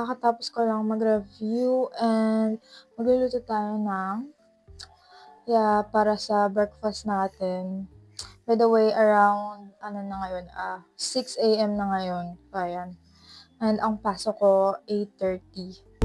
kakatapos ko lang mag-review and magluluto tayo ng para sa breakfast natin. By the way, around 6 AM na ngayon. Ayan. And ang pasok ko 8:30.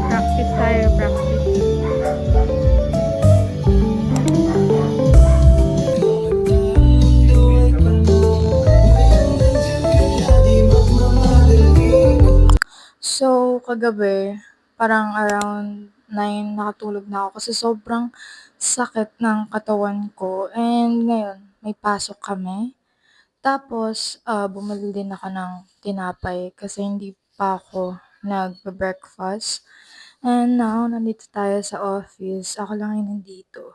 Practice tayo, practice. So, kagabi, parang around 9 nakatulog na ako kasi sobrang sakit ng katawan ko. And ngayon, may pasok kami. Tapos, bumili din ako ng tinapay kasi hindi pa ako nagbe-breakfast. And now, nandito tayo sa office. Ako lang yung nandito.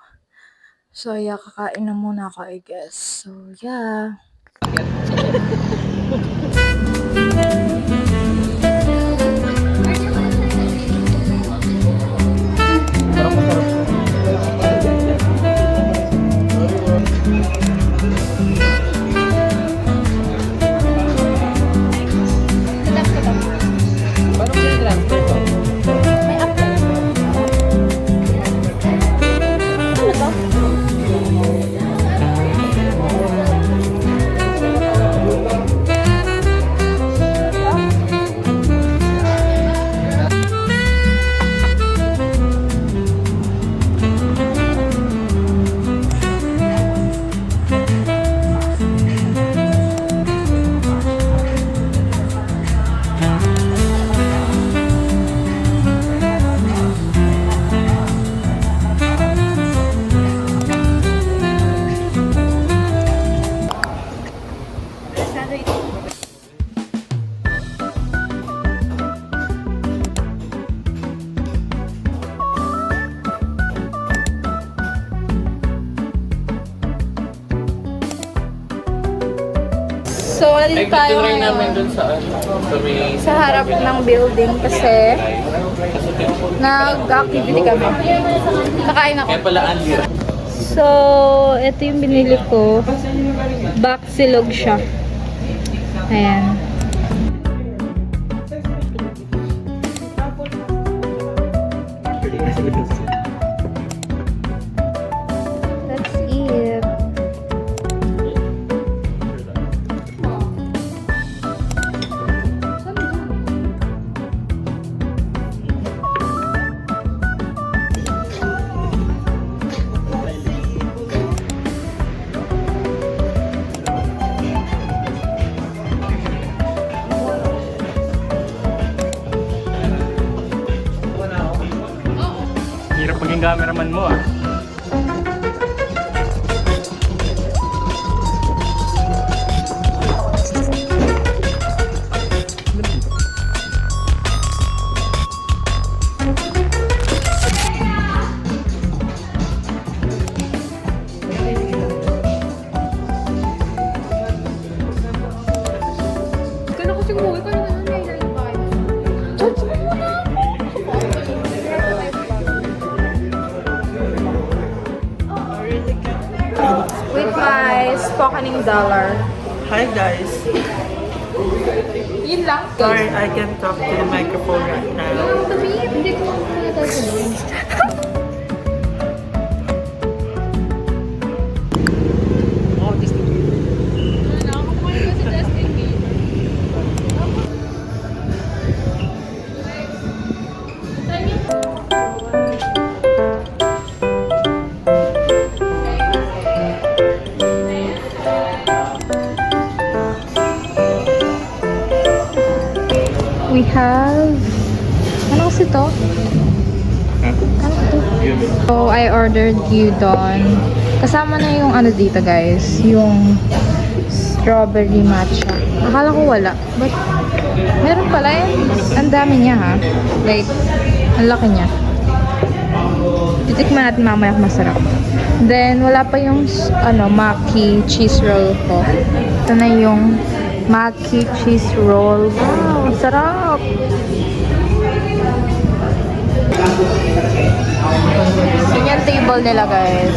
So, kakain na muna ako, I guess. So, yeah. So, nandito tayo namin dun sa sa harap ng building kasi nag-activity kami. Nakain ako. Kaya pala Anlira. So, ito yung binili ko. Baksilog siya. Ayan. Let's eat. Hirap maging cameraman mo ah. Kailan ko siguro ko na may lalabay. With my spokane dollar. Hi guys. Yun lang. Sorry, I can't talk to the microphone right now. Hindi ko nakatasunod. We have kasi to? Ha? Ano to? Yun. So, I ordered gyudon. Kasama na yung ano dito, guys. Yung strawberry matcha. Akala ko wala. But, meron pala eh. Ang dami niya, ha? Like, ang laki niya. Titikman natin mamaya kung masarap. Then, wala pa yung, maki cheese roll ko. Ito na yung maki cheese roll. Wow, sarap! Yun yung table nila, guys.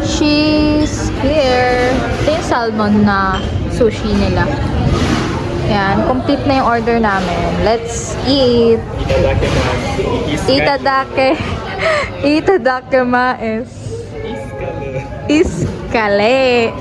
Cheese here. Ito yung salmon na sushi nila. Yan, complete na yung order namin. Let's eat! Itadake. Itadake maes. Iskale.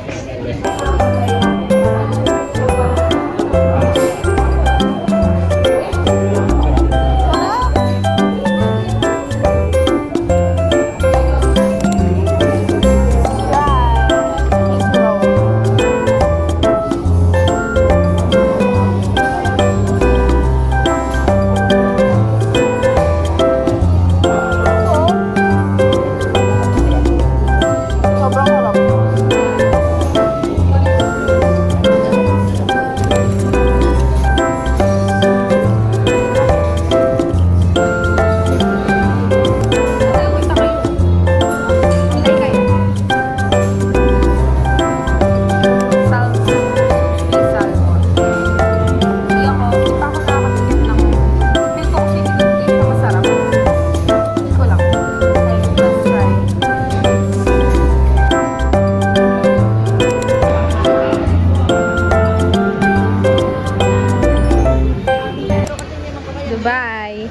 Dubai.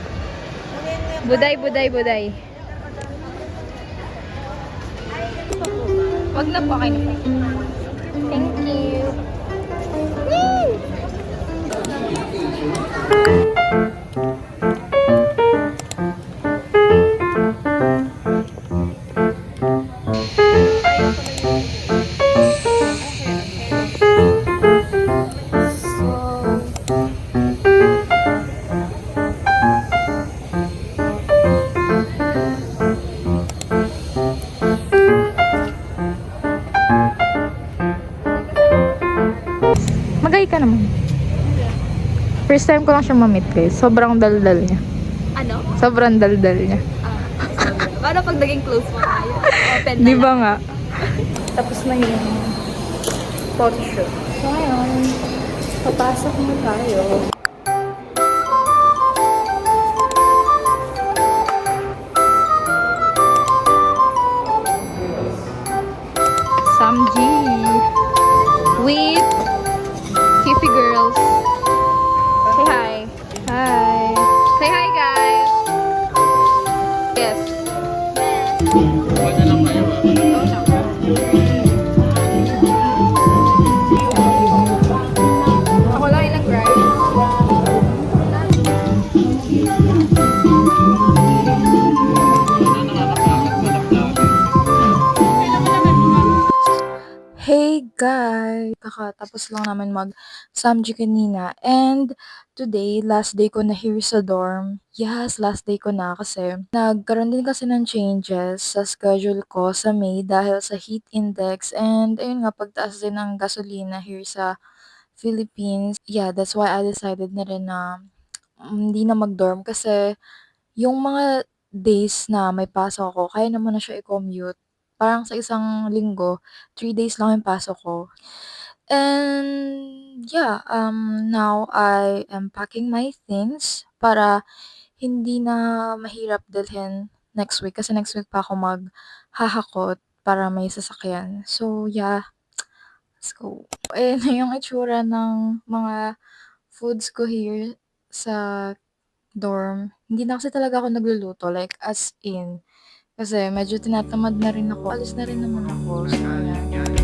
Buday, buday, buday. Wag na po, okay na po. Thank you. Woo! Magay ka naman. First time ko lang siya ma-meet, guys. Sobrang daldal niya. Ano? Sobrang daldal niya. Paano pag naging close mo tayo? Open na Di lang. ba nga? Tapos na yung photo shoot. So, ngayon, papasok na tayo. Samji with Kiffy Girls. Say hi. Hi. Say hi, guys. Yes. Wala lang kayo ah. Ako lang yung nag-ride. Hey guys! Kakatapos lang namin mag-samji kanina. And today, last day ko na here sa dorm. Yes, last day ko na kasi nagkaroon din kasi ng changes sa schedule ko sa May dahil sa heat index. And ayun nga, pagtaas din ng gasolina here sa Philippines. Yeah, that's why I decided na rin na hindi na mag-dorm kasi yung mga days na may pasok ako, kaya naman na siya i-commute. Parang sa isang linggo, 3 days lang yung pasok ko. And yeah, now I am packing my things para hindi na mahirap dalhin next week. Kasi next week pa ako maghahakot para may sasakyan. So yeah, let's go. Ayan na yung itsura ng mga foods ko here sa dorm. Hindi na kasi talaga ako nagluluto, like as in. Kasi medyo tinatamad na rin ako. Alis na rin naman ako. So, ayan.